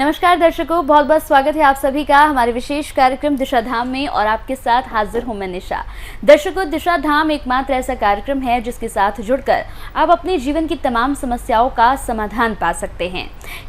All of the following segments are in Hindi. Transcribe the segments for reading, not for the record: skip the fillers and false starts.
नमस्कार दर्शकों, बहुत बहुत स्वागत है आप सभी का हमारे विशेष कार्यक्रम दिशा धाम में। और आपके साथ हाजिर हूं मैं निशा। दर्शकों, दिशा धाम एकमात्र ऐसा कार्यक्रम है जिसके साथ जुड़कर आप अपने जीवन की तमाम समस्याओं का समाधान पा सकते हैं।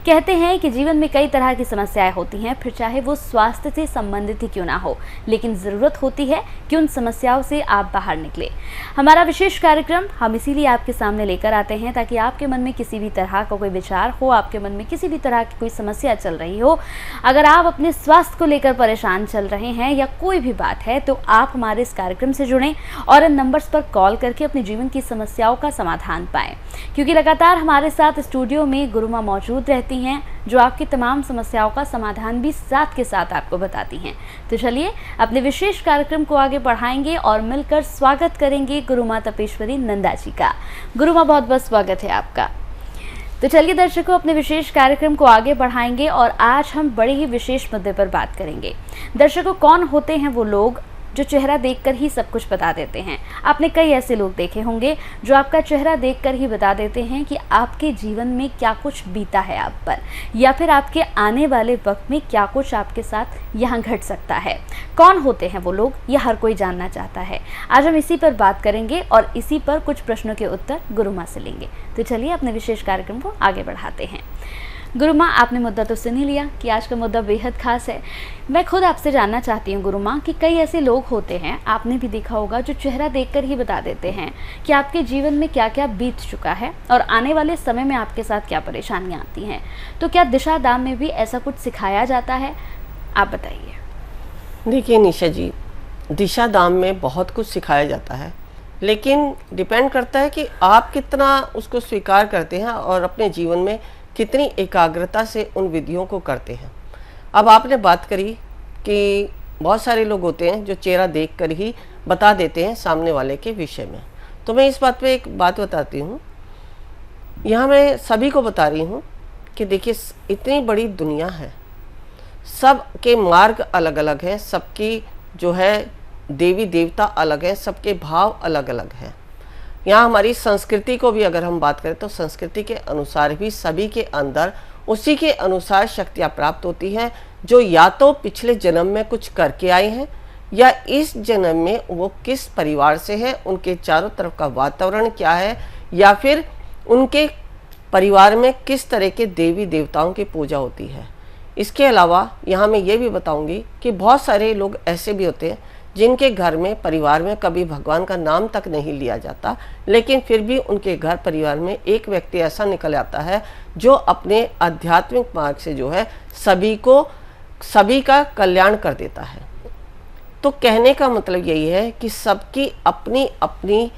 कहते हैं कि जीवन में कई तरह की समस्याएं होती हैं, फिर चाहे वो स्वास्थ्य से संबंधित ही क्यों ना हो, लेकिन ज़रूरत होती है कि उन समस्याओं से आप बाहर निकले। हमारा विशेष कार्यक्रम हम इसीलिए आपके सामने लेकर आते हैं ताकि आपके मन में किसी भी तरह का कोई विचार हो, आपके मन में किसी भी तरह की कोई समस्या चल रही हो, अगर आप अपने स्वास्थ्य को लेकर परेशान चल रहे हैं या कोई भी बात है, तो आप हमारे इस कार्यक्रम से जुड़ें और इन नंबर्स पर कॉल करके अपने जीवन की समस्याओं का समाधान पाएं। क्योंकि लगातार हमारे साथ स्टूडियो में गुरुमा मौजूद रहती हैं जो आपकी तमाम समस्याओं का समाधान भी साथ के साथ आपको बताती हैं। तो चलिए अपने विशेष कार्यक्रम को आगे बढ़ाएंगे और मिलकर स्वागत करेंगे गुरुमा तपेश्वरी नंदा जी का। गुरुमा, बहुत बहुत स्वागत है आपका। तो चलिए दर्शकों, अपने विशेष कार्यक्रम को आगे बढ़ाएंगे और आज हम बड़े ही विशेष मुद्दे पर बात करेंगे। दर्शकों, कौन होते हैं वो लोग जो चेहरा देखकर ही सब कुछ बता देते हैं? आपने कई ऐसे लोग देखे होंगे जो आपका चेहरा देखकर ही बता देते हैं कि आपके जीवन में क्या कुछ बीता है आप पर, या फिर आपके आने वाले वक्त में क्या कुछ आपके साथ यहाँ घट सकता है। कौन होते हैं वो लोग, ये हर कोई जानना चाहता है। आज हम इसी पर बात करेंगे और इसी पर कुछ प्रश्नों के उत्तर गुरुमा से लेंगे। तो चलिए अपने विशेष कार्यक्रम को आगे बढ़ाते हैं। गुरुमा, आपने मुद्दा तो सुन ही लिया कि आज का मुद्दा बेहद खास है। मैं खुद आपसे जानना चाहती हूँ गुरुमा कि कई ऐसे लोग होते हैं, आपने भी देखा होगा, जो चेहरा देखकर ही बता देते हैं कि आपके जीवन में क्या क्या बीत चुका है और आने वाले समय में आपके साथ क्या परेशानियाँ आती हैं। तो क्या दिशा धाम में भी ऐसा कुछ सिखाया जाता है? आप बताइए। देखिए निशा जी, दिशा धाम में बहुत कुछ सिखाया जाता है, लेकिन डिपेंड करता है कि आप कितना उसको स्वीकार करते हैं और अपने जीवन में कितनी एकाग्रता से उन विधियों को करते हैं। अब आपने बात करी कि बहुत सारे लोग होते हैं जो चेहरा देखकर ही बता देते हैं सामने वाले के विषय में। तो मैं इस बात पे एक बात बताती हूँ, यहाँ मैं सभी को बता रही हूँ कि देखिए, इतनी बड़ी दुनिया है, सब के मार्ग अलग अलग हैं, सबकी जो है देवी देवता अलग है, सबके भाव अलग अलग हैं। यहाँ हमारी संस्कृति को भी अगर हम बात करें तो संस्कृति के अनुसार भी सभी के अंदर उसी के अनुसार शक्तियाँ प्राप्त होती हैं, जो या तो पिछले जन्म में कुछ करके आए हैं या इस जन्म में वो किस परिवार से है, उनके चारों तरफ का वातावरण क्या है, या फिर उनके परिवार में किस तरह के देवी देवताओं की पूजा होती है। इसके अलावा यहाँ मैं ये भी बताऊँगी कि बहुत सारे लोग ऐसे भी होते हैं जिनके घर में परिवार में कभी भगवान का नाम तक नहीं लिया जाता, लेकिन फिर भी उनके घर परिवार में एक व्यक्ति ऐसा निकल आता है जो अपने आध्यात्मिक मार्ग से जो है सभी का कल्याण कर देता है। तो कहने का मतलब यही है कि सबकी अपनी अपनी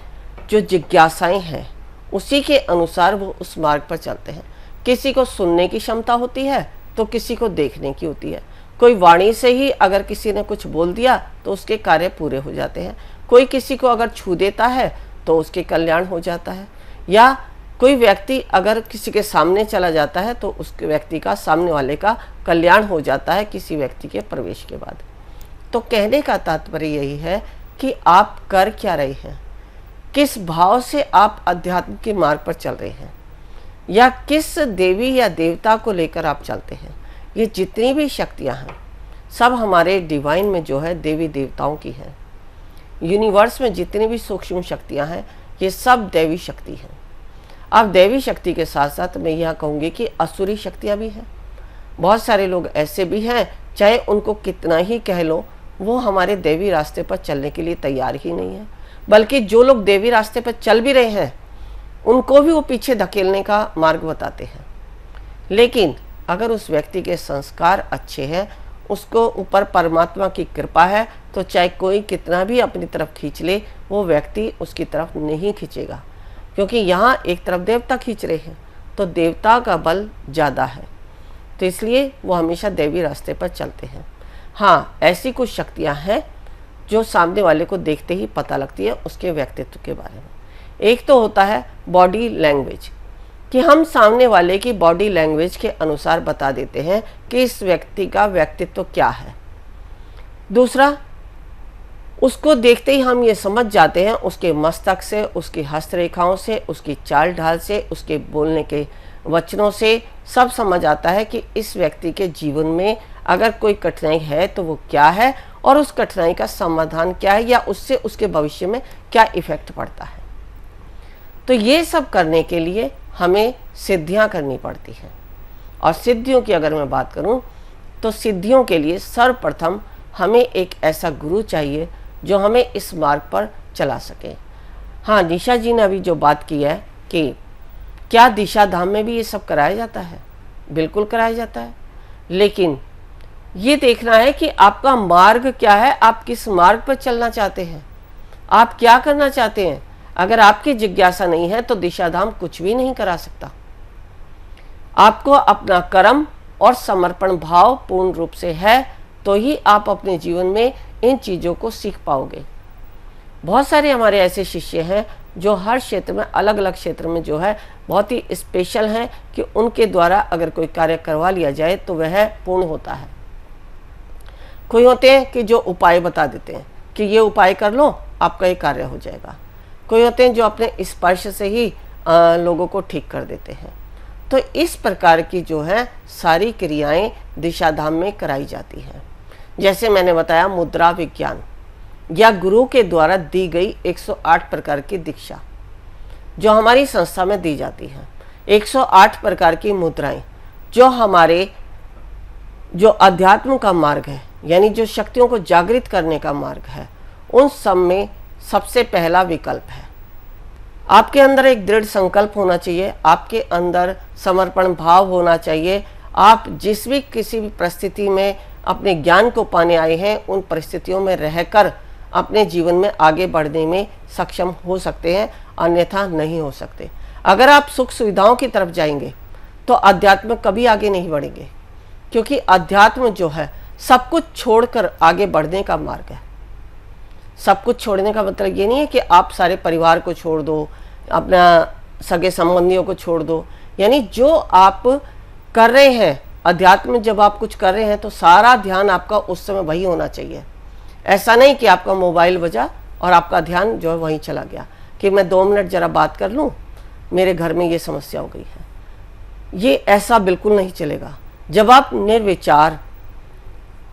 जो जिज्ञासाएं हैं उसी के अनुसार वो उस मार्ग पर चलते हैं। किसी को सुनने की क्षमता होती है तो किसी को देखने की होती है। कोई वाणी से ही अगर किसी ने कुछ बोल दिया तो उसके कार्य पूरे हो जाते हैं। कोई किसी को अगर छू देता है तो उसके कल्याण हो जाता है, या कोई व्यक्ति अगर किसी के सामने चला जाता है तो उस व्यक्ति का, सामने वाले का कल्याण हो जाता है किसी व्यक्ति के प्रवेश के बाद। तो कहने का तात्पर्य यही है कि आप कर क्या रहे हैं, किस भाव से आप अध्यात्म के मार्ग पर चल रहे हैं, या किस देवी या देवता को लेकर आप चलते हैं। ये जितनी भी शक्तियाँ हैं सब हमारे डिवाइन में जो है देवी देवताओं की हैं। यूनिवर्स में जितनी भी सूक्ष्म शक्तियाँ हैं ये सब दैवी शक्ति हैं। अब दैवी शक्ति के साथ साथ मैं यह कहूँगी कि असुरी शक्तियाँ भी हैं। बहुत सारे लोग ऐसे भी हैं, चाहे उनको कितना ही कह लो, वो हमारे देवी रास्ते पर चलने के लिए तैयार ही नहीं है। बल्कि जो लोग देवी रास्ते पर चल भी रहे हैं उनको भी वो पीछे धकेलने का मार्ग बताते हैं। लेकिन अगर उस व्यक्ति के संस्कार अच्छे हैं, उसको ऊपर परमात्मा की कृपा है, तो चाहे कोई कितना भी अपनी तरफ खींच ले, वो व्यक्ति उसकी तरफ नहीं खींचेगा, क्योंकि यहाँ एक तरफ देवता खींच रहे हैं तो देवता का बल ज़्यादा है। तो इसलिए वो हमेशा देवी रास्ते पर चलते हैं। हाँ, ऐसी कुछ शक्तियाँ हैं जो सामने वाले को देखते ही पता लगती है उसके व्यक्तित्व के बारे में। एक तो होता है बॉडी लैंग्वेज, कि हम सामने वाले की बॉडी लैंग्वेज के अनुसार बता देते हैं कि इस व्यक्ति का व्यक्तित्व क्या है। दूसरा, उसको देखते ही हम ये समझ जाते हैं उसके मस्तक से, उसकी हस्तरेखाओं से, उसकी चाल ढाल से, उसके बोलने के वचनों से सब समझ आता है कि इस व्यक्ति के जीवन में अगर कोई कठिनाई है तो वो क्या है और उस कठिनाई का समाधान क्या है या उससे उसके भविष्य में क्या इफेक्ट पड़ता है। तो ये सब करने के लिए हमें सिद्धियां करनी पड़ती हैं। और सिद्धियों की अगर मैं बात करूं तो सिद्धियों के लिए सर्वप्रथम हमें एक ऐसा गुरु चाहिए जो हमें इस मार्ग पर चला सके। हाँ, निशा जी ने अभी जो बात की है कि क्या दिशा धाम में भी ये सब कराया जाता है, बिल्कुल कराया जाता है, लेकिन ये देखना है कि आपका मार्ग क्या है, आप किस मार्ग पर चलना चाहते हैं, आप क्या करना चाहते हैं। अगर आपकी जिज्ञासा नहीं है तो दिशा धाम कुछ भी नहीं करा सकता। आपको अपना कर्म और समर्पण भाव पूर्ण रूप से है तो ही आप अपने जीवन में इन चीज़ों को सीख पाओगे। बहुत सारे हमारे ऐसे शिष्य हैं जो हर क्षेत्र में, अलग अलग क्षेत्र में जो है बहुत ही स्पेशल हैं कि उनके द्वारा अगर कोई कार्य करवा लिया जाए तो वह पूर्ण होता है। कोई होते हैं कि जो उपाय बता देते हैं कि ये उपाय कर लो आपका ये कार्य हो जाएगा। कोई होते हैं जो अपने स्पर्श से ही लोगों को ठीक कर देते हैं। तो इस प्रकार की जो है सारी क्रियाएं दिशा धाम में कराई जाती हैं। जैसे मैंने बताया, मुद्रा विज्ञान या गुरु के द्वारा दी गई 108 प्रकार की दीक्षा जो हमारी संस्था में दी जाती है। 108 प्रकार की मुद्राएं जो हमारे जो अध्यात्म का मार्ग है, यानी जो शक्तियों को जागृत करने का मार्ग है, उन सब में सबसे पहला विकल्प है। आपके अंदर एक दृढ़ संकल्प होना चाहिए, आपके अंदर समर्पण भाव होना चाहिए। आप जिस भी किसी भी परिस्थिति में अपने ज्ञान को पाने आए हैं, उन परिस्थितियों में रहकर अपने जीवन में आगे बढ़ने में सक्षम हो सकते हैं, अन्यथा नहीं हो सकते। अगर आप सुख सुविधाओं की तरफ जाएंगे तो अध्यात्म कभी आगे नहीं बढ़ेंगे, क्योंकि अध्यात्म जो है सब कुछ छोड़कर आगे बढ़ने का मार्ग है। सब कुछ छोड़ने का मतलब ये नहीं है कि आप सारे परिवार को छोड़ दो, अपना सगे संबंधियों को छोड़ दो। यानी जो आप कर रहे हैं अध्यात्म में, जब आप कुछ कर रहे हैं तो सारा ध्यान आपका उस समय वही होना चाहिए। ऐसा नहीं कि आपका मोबाइल बजा और आपका ध्यान जो है वहीं चला गया कि मैं 2 मिनट जरा बात कर लूँ, मेरे घर में ये समस्या हो गई है। ये ऐसा बिल्कुल नहीं चलेगा। जब आप निर्विचार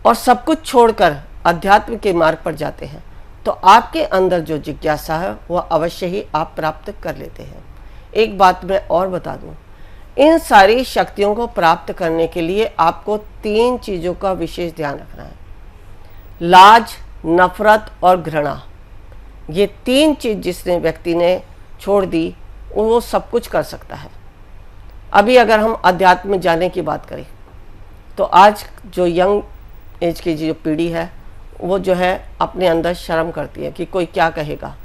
और सब कुछ छोड़कर अध्यात्म के मार्ग पर जाते हैं तो आपके अंदर जो जिज्ञासा है वह अवश्य ही आप प्राप्त कर लेते हैं। एक बात मैं और बता दूं, इन सारी शक्तियों को प्राप्त करने के लिए आपको 3 चीज़ों का विशेष ध्यान रखना है। लाज, नफरत और घृणा। ये 3 चीज़ जिसने व्यक्ति ने छोड़ दी वो सब कुछ कर सकता है। अभी अगर हम अध्यात्म में जाने की बात करें तो आज जो यंग एज की जो पीढ़ी है वो जो है अपने अंदर शर्म करती है कि कोई क्या कहेगा,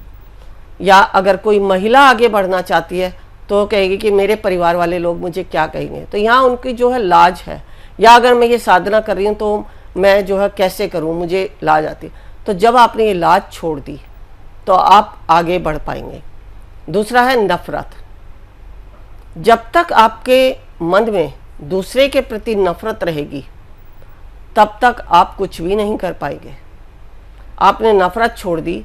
या अगर कोई महिला आगे बढ़ना चाहती है तो कहेगी कि मेरे परिवार वाले लोग मुझे क्या कहेंगे। तो यहाँ उनकी जो है लाज है, या अगर मैं ये साधना कर रही हूँ तो मैं जो है कैसे करूँ, मुझे लाज आती है। तो जब आपने ये लाज छोड़ दी तो आप आगे बढ़ पाएंगे। दूसरा है नफरत। जब तक आपके मन में दूसरे के प्रति नफरत रहेगी तब तक आप कुछ भी नहीं कर पाएंगे। आपने नफरत छोड़ दी,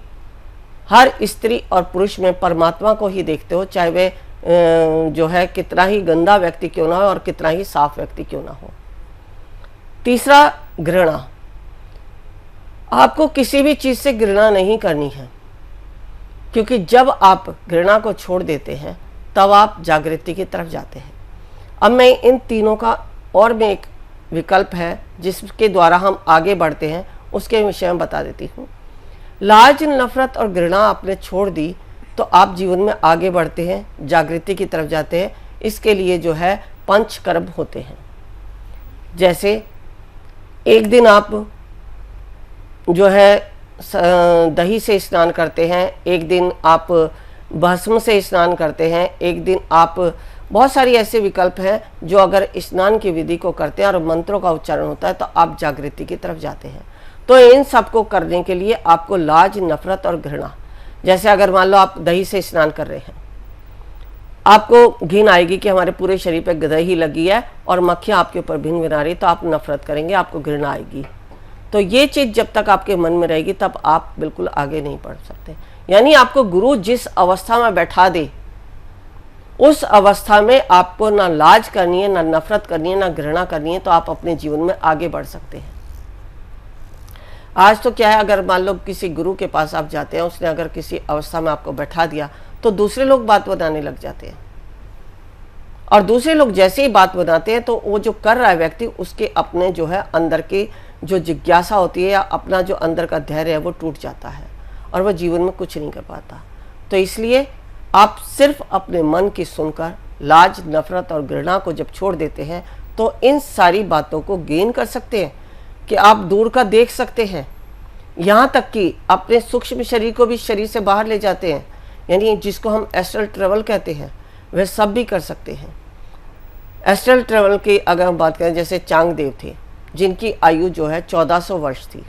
हर स्त्री और पुरुष में परमात्मा को ही देखते हो, चाहे वे जो है कितना ही गंदा व्यक्ति क्यों ना हो और कितना ही साफ व्यक्ति क्यों ना हो। तीसरा, घृणा। आपको किसी भी चीज़ से घृणा नहीं करनी है, क्योंकि जब आप घृणा को छोड़ देते हैं तब आप जागृति की तरफ जाते हैं। अब मैं इन तीनों का और में एक विकल्प है जिसके द्वारा हम आगे बढ़ते हैं, उसके विषय में बता देती हूँ। लाज, नफरत और घृणा आपने छोड़ दी तो आप जीवन में आगे बढ़ते हैं, जागृति की तरफ जाते हैं। इसके लिए जो है 5 कर्म होते हैं। जैसे एक दिन आप जो है दही से स्नान करते हैं, एक दिन आप भस्म से स्नान करते हैं, एक दिन आप, बहुत सारी ऐसे विकल्प हैं जो अगर स्नान की विधि को करते हैं और मंत्रों का उच्चारण होता है तो आप जागृति की तरफ जाते हैं। तो इन सब को करने के लिए आपको लाज, नफरत और घृणा, जैसे अगर मान लो आप दही से स्नान कर रहे हैं, आपको घिन आएगी कि हमारे पूरे शरीर पे दही लगी है और मक्खियाँ आपके ऊपर भिन भिना रही, तो आप नफरत करेंगे, आपको घृणा आएगी। तो ये चीज़ जब तक आपके मन में रहेगी तब आप बिल्कुल आगे नहीं बढ़ सकते। यानी आपको गुरु जिस अवस्था में बैठा दे उस अवस्था में आपको ना लाज करनी है, ना नफरत करनी है, ना घृणा करनी है, तो आप अपने जीवन में आगे बढ़ सकते हैं। आज तो क्या है, अगर मान लो किसी गुरु के पास आप जाते हैं, उसने अगर किसी अवस्था में आपको बैठा दिया तो दूसरे लोग बात बनाने लग जाते हैं, और दूसरे लोग जैसे ही बात बनाते हैं तो वो जो कर रहा है व्यक्ति, उसके अपने जो है अंदर की जो जिज्ञासा होती है या अपना जो अंदर का धैर्य है वो टूट जाता है और वह जीवन में कुछ नहीं कर पाता। तो इसलिए आप सिर्फ अपने मन की सुनकर लाज, नफरत और घृणा को जब छोड़ देते हैं तो इन सारी बातों को गेन कर सकते हैं कि आप दूर का देख सकते हैं, यहाँ तक कि अपने सूक्ष्म शरीर को भी शरीर से बाहर ले जाते हैं, यानी जिसको हम एस्ट्रल ट्रेवल कहते हैं, वह सब भी कर सकते हैं। एस्ट्रल ट्रेवल की अगर हम बात करें, जैसे चांगदेव थे जिनकी आयु जो है 1400 वर्ष थी,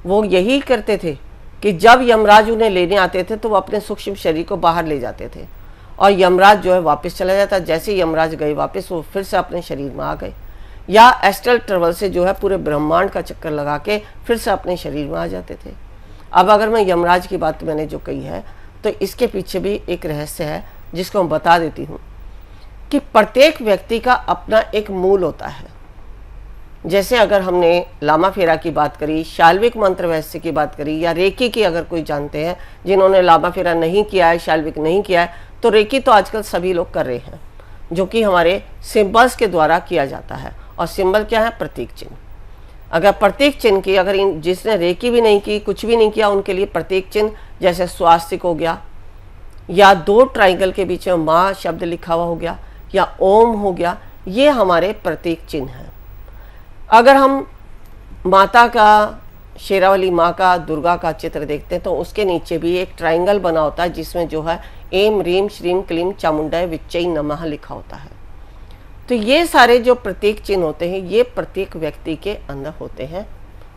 वो यही करते थे कि जब यमराज उन्हें लेने आते थे तो वो अपने सूक्ष्म शरीर को बाहर ले जाते थे और यमराज जो है वापस चला जाता। जैसे यमराज गए वापस, वो फिर से अपने शरीर में आ गए, या एस्ट्रल ट्रेवल से जो है पूरे ब्रह्मांड का चक्कर लगा के फिर से अपने शरीर में आ जाते थे। अब अगर मैं यमराज की बात मैंने जो कही है, तो इसके पीछे भी एक रहस्य है जिसको मैं बता देती हूँ कि प्रत्येक व्यक्ति का अपना एक मूल होता है। जैसे अगर हमने लामा फेरा की बात करी, शाल्विक मंत्र रहस्य की बात करी, या रेकी की अगर कोई जानते हैं जिन्होंने लामा फेरा नहीं किया है, शाल्विक नहीं किया है, तो रेकी तो आजकल सभी लोग कर रहे हैं, जो कि हमारे सिंबल्स के द्वारा किया जाता है। और सिंबल क्या है? प्रतीक चिन्ह। अगर प्रतीक चिन्ह की अगर जिसने रेकी भी नहीं की, कुछ भी नहीं किया, उनके लिए प्रतीक चिन्ह जैसे स्वास्तिक हो गया, या 2 ट्राइंगल के बीच में माँ शब्द लिखा हुआ हो गया, या ओम हो गया, ये हमारे प्रतीक चिन्ह हैं। अगर हम माता का, शेरावाली माँ का, दुर्गा का चित्र देखते हैं तो उसके नीचे भी एक ट्राइंगल बना होता है जिसमें जो है एम रीम श्रीम क्लीम चामुंडाय विच्चई नमः लिखा होता है। तो ये सारे जो प्रतीक चिन्ह होते हैं, ये प्रत्येक व्यक्ति के अंदर होते हैं,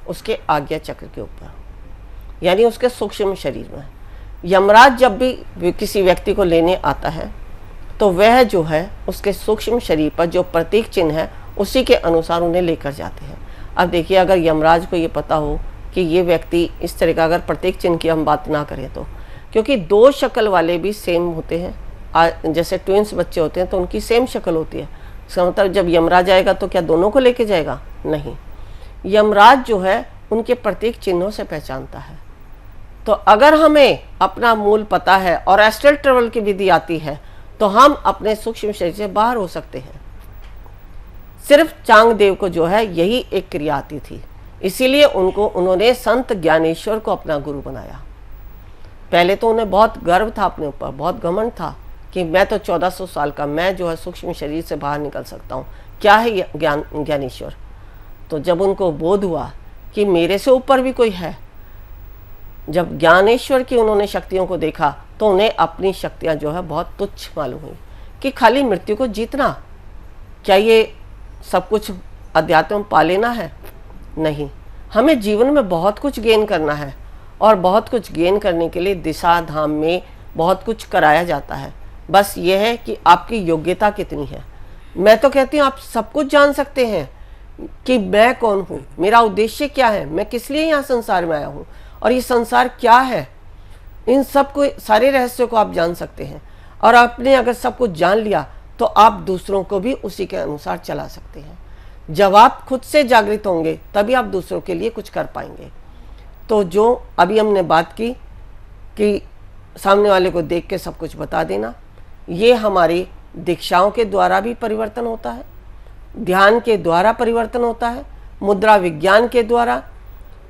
उसके आज्ञा चक्र के ऊपर, यानी उसके सूक्ष्म शरीर में। यमराज जब भी किसी व्यक्ति को लेने आता है तो वह जो है उसके सूक्ष्म शरीर पर जो प्रतीक चिन्ह है उसी के अनुसार उन्हें लेकर जाते हैं। अब देखिए, अगर यमराज को ये पता हो कि ये व्यक्ति इस तरह का, अगर प्रतीक चिन्ह की हम बात ना करें तो, क्योंकि 2 शक्ल वाले भी सेम होते हैं, जैसे ट्विंस बच्चे होते हैं तो उनकी सेम शक्ल होती है। इसका मतलब जब यमराज आएगा तो क्या दोनों को लेके जाएगा? नहीं, यमराज जो है उनके प्रतीक चिन्हों से पहचानता है। तो अगर हमें अपना मूल पता है और एस्ट्रल ट्रेवल की विधि आती है तो हम अपने सूक्ष्म शरीर से बाहर हो सकते हैं। सिर्फ चांगदेव को जो है यही एक क्रिया आती थी, इसीलिए उन्होंने संत ज्ञानेश्वर को अपना गुरु बनाया। पहले तो उन्हें बहुत गर्व था अपने ऊपर, बहुत घमंड था कि मैं तो 1400 साल का, मैं जो है सूक्ष्म शरीर से बाहर निकल सकता हूँ, क्या है ज्ञानेश्वर। तो जब उनको बोध हुआ कि मेरे से ऊपर भी कोई है, जब ज्ञानेश्वर की उन्होंने शक्तियों को देखा तो उन्हें अपनी शक्तियाँ जो है बहुत तुच्छ मालूम हुई कि खाली मृत्यु को जीतना, क्या ये सब कुछ अध्यात्म पा लेना है? नहीं, हमें जीवन में बहुत कुछ गेन करना है, और बहुत कुछ गेन करने के लिए दिशा धाम में बहुत कुछ कराया जाता है। बस ये है कि आपकी योग्यता कितनी है। मैं तो कहती हूँ आप सब कुछ जान सकते हैं कि मैं कौन हूँ, मेरा उद्देश्य क्या है, मैं किस लिए यहाँ संसार में आया हूँ, और ये संसार क्या है। इन सब को, सारे रहस्यों को आप जान सकते हैं, और आपने अगर सब कुछ जान लिया तो आप दूसरों को भी उसी के अनुसार चला सकते हैं। जब आप खुद से जागृत होंगे तभी आप दूसरों के लिए कुछ कर पाएंगे। तो जो अभी हमने बात की कि सामने वाले को देख के सब कुछ बता देना, ये हमारी दीक्षाओं के द्वारा भी परिवर्तन होता है, ध्यान के द्वारा परिवर्तन होता है, मुद्रा विज्ञान के द्वारा,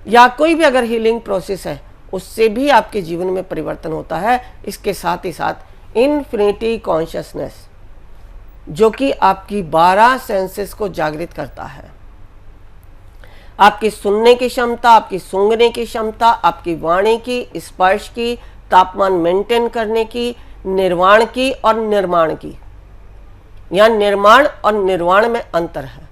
या कोई भी अगर हीलिंग प्रोसेस है उससे भी आपके जीवन में परिवर्तन होता है। इसके साथ ही साथ इन्फिनिटी कॉन्शियसनेस, जो कि आपकी 12 सेंसेस को जागृत करता है, आपकी सुनने की क्षमता, आपकी सूंघने की क्षमता, आपकी वाणी की, स्पर्श की, तापमान मेंटेन करने की, निर्वाण की और निर्माण की। यहाँ निर्माण और निर्वाण में अंतर है।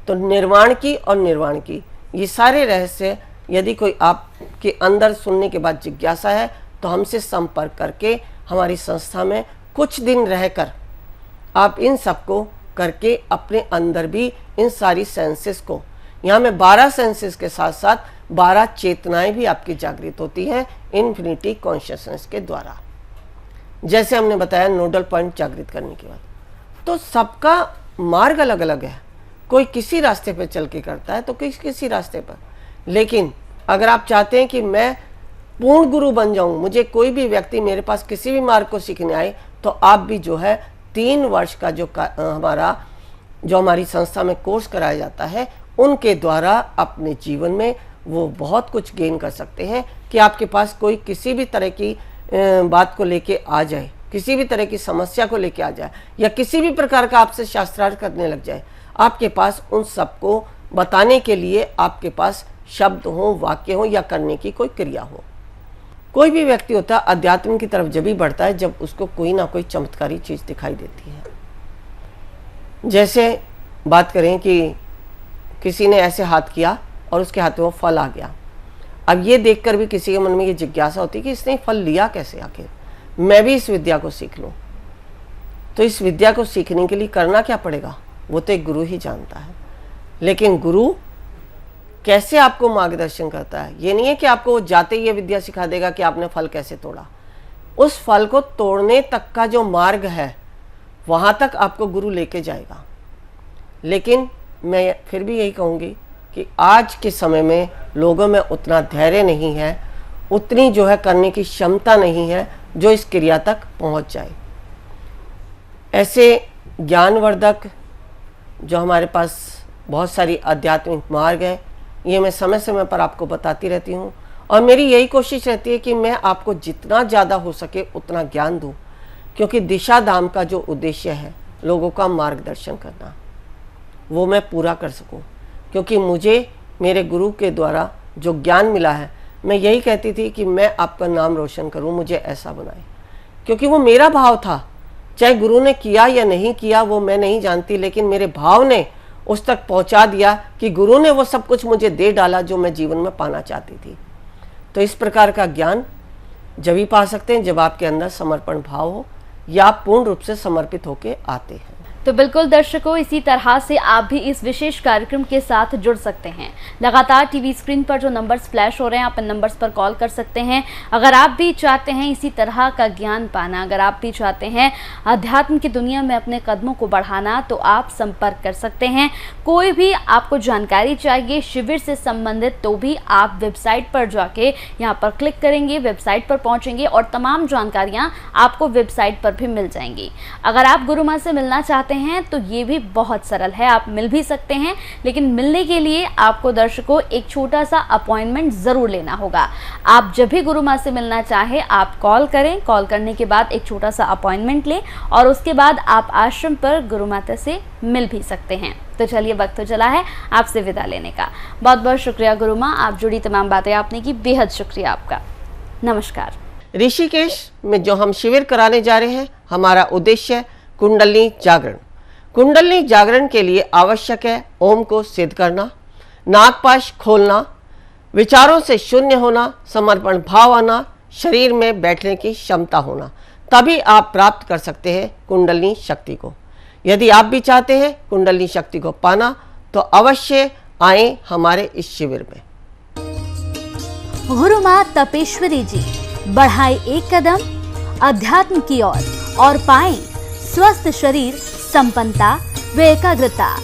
तो निर्माण की और निर्वाण की, ये सारे रहस्य यदि कोई आपके अंदर सुनने के बाद जिज्ञासा है तो हमसे संपर्क करके हमारी संस्था में कुछ दिन रहकर आप इन सबको करके अपने अंदर भी इन सारी सेंसेस को, यहाँ में 12 सेंसेस के साथ साथ 12 चेतनाएं भी आपकी जागृत होती हैं इन्फिनिटी कॉन्शियसनेस के द्वारा। जैसे हमने बताया नोडल पॉइंट जागृत करने के बाद। तो सबका मार्ग अलग अलग है, कोई किसी रास्ते पर चल के करता है तो किसी रास्ते पर। लेकिन अगर आप चाहते हैं कि मैं पूर्ण गुरु बन जाऊं, मुझे कोई भी व्यक्ति मेरे पास किसी भी मार्ग को सीखने आए, तो आप भी जो है 3 वर्ष का जो हमारी संस्था में कोर्स कराया जाता है, उनके द्वारा अपने जीवन में वो बहुत कुछ गेन कर सकते हैं कि आपके पास कोई किसी भी तरह की बात को लेके आ जाए, किसी भी तरह की समस्या को लेके आ जाए, या किसी भी प्रकार का आपसे शास्त्रार्थ करने लग जाए, आपके पास उन सबको बताने के लिए आपके पास शब्द हो, वाक्य हो या करने की कोई क्रिया हो। कोई भी व्यक्ति होता है अध्यात्म की तरफ जब भी बढ़ता है जब उसको कोई ना कोई चमत्कारी चीज़ दिखाई देती है। जैसे बात करें कि किसी ने ऐसे हाथ किया और उसके हाथ में वो फल आ गया। अब ये देखकर भी किसी के मन में ये जिज्ञासा होती है कि इसने फल लिया कैसे, आखिर मैं भी इस विद्या को सीख लूँ। तो इस विद्या को सीखने के लिए करना क्या पड़ेगा, वो तो एक गुरु ही जानता है। लेकिन गुरु कैसे आपको मार्गदर्शन करता है, ये नहीं है कि आपको जाते ही ये विद्या सिखा देगा कि आपने फल कैसे तोड़ा। उस फल को तोड़ने तक का जो मार्ग है वहाँ तक आपको गुरु लेके जाएगा। लेकिन मैं फिर भी यही कहूँगी कि आज के समय में लोगों में उतना धैर्य नहीं है, उतनी जो है करने की क्षमता नहीं है जो इस क्रिया तक पहुँच जाए। ऐसे ज्ञानवर्धक जो हमारे पास बहुत सारी आध्यात्मिक मार्ग है, ये मैं समय समय पर आपको बताती रहती हूँ, और मेरी यही कोशिश रहती है कि मैं आपको जितना ज़्यादा हो सके उतना ज्ञान दूँ, क्योंकि दिशा धाम का जो उद्देश्य है लोगों का मार्गदर्शन करना, वो मैं पूरा कर सकूं। क्योंकि मुझे मेरे गुरु के द्वारा जो ज्ञान मिला है, मैं यही कहती थी कि मैं आपका नाम रोशन करूं, मुझे ऐसा बनाए, क्योंकि वो मेरा भाव था। चाहे गुरु ने किया या नहीं किया वो मैं नहीं जानती, लेकिन मेरे भाव ने उस तक पहुंचा दिया कि गुरु ने वो सब कुछ मुझे दे डाला जो मैं जीवन में पाना चाहती थी। तो इस प्रकार का ज्ञान जब ही पा सकते हैं जब आपके अंदर समर्पण भाव हो या आप पूर्ण रूप से समर्पित होकर आते हैं। तो बिल्कुल दर्शकों, इसी तरह से आप भी इस विशेष कार्यक्रम के साथ जुड़ सकते हैं। लगातार टीवी स्क्रीन पर जो नंबर्स फ्लैश हो रहे हैं, आप इन नंबर्स पर कॉल कर सकते हैं। अगर आप भी चाहते हैं इसी तरह का ज्ञान पाना, अगर आप भी चाहते हैं अध्यात्म की दुनिया में अपने कदमों को बढ़ाना, तो आप संपर्क कर सकते हैं। कोई भी आपको जानकारी चाहिए शिविर से संबंधित, तो भी आप वेबसाइट पर जाके यहाँ पर क्लिक करेंगे, वेबसाइट पर पहुँचेंगे और तमाम जानकारियाँ आपको वेबसाइट पर भी मिल जाएंगी। अगर आप गुरु माँ से मिलना चाहते हैं तो ये भी बहुत सरल है, आप मिल भी सकते हैं। लेकिन मिलने के लिए आपको दर्शकों एक छोटा सा अपॉइंटमेंट जरूर लेना होगा। आप जब भी गुरु माँ से मिलना चाहे आप कॉल करें, कॉल करने के बाद एक छोटा सा अपॉइंटमेंट लें और उसके बाद आप आश्रम पर गुरु माता से मिल भी सकते हैं। तो चलिए, वक्त हो चला है आपसे विदा लेने का। बहुत बहुत शुक्रिया गुरु माँ, आप जुड़ी तमाम बातें आपने की, बेहद शुक्रिया आपका। नमस्कार। ऋषिकेश में जो हम शिविर कराने जा रहे हैं, हमारा उद्देश्य है कुंडली जागरण। कुंडली जागरण के लिए आवश्यक है ओम को सिद्ध करना, नागपाश खोलना, विचारों से शून्य होना, समर्पण भाव आना, शरीर में बैठने की क्षमता होना, तभी आप प्राप्त कर सकते हैं कुंडली शक्ति को। यदि आप भी चाहते हैं कुंडली शक्ति को पाना तो अवश्य आए हमारे इस शिविर में। गुरु माँ तपेश्वरी जी बढ़ाए एक कदम अध्यात्म की ओर और पाएं स्वस्थ शरीर, संपन्नता व एकाग्रता।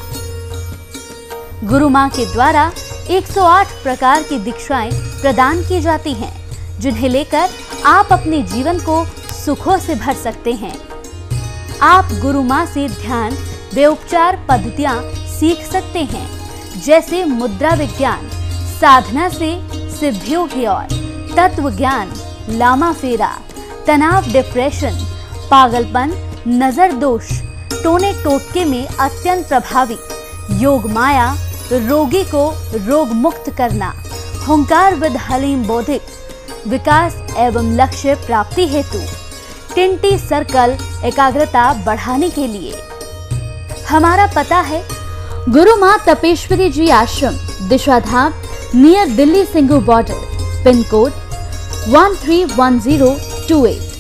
गुरु माँ के द्वारा 108 प्रकार की दीक्षाएं प्रदान की जाती हैं, जिन्हें लेकर आप अपने जीवन को सुखों से भर सकते हैं। आप गुरु माँ से ध्यान व उपचार पद्धतियां सीख सकते हैं, जैसे मुद्रा विज्ञान, साधना से सिद्धियों की ओर, तत्व ज्ञान, लामा फेरा, तनाव, डिप्रेशन, पागलपन, नजर दोष, टोने टोटके में अत्यंत प्रभावी, योग माया, रोगी को रोग मुक्त करना, हुंकार विद हलीम बौद्धिक, विकास एवं लक्ष्य प्राप्ति हेतु, टिंटी सर्कल, एकाग्रता बढ़ाने के लिए। हमारा पता है गुरु माँ Tapeshwari ji Ashram, Disha Dham, near Delhi Singhu border, pin code 131028।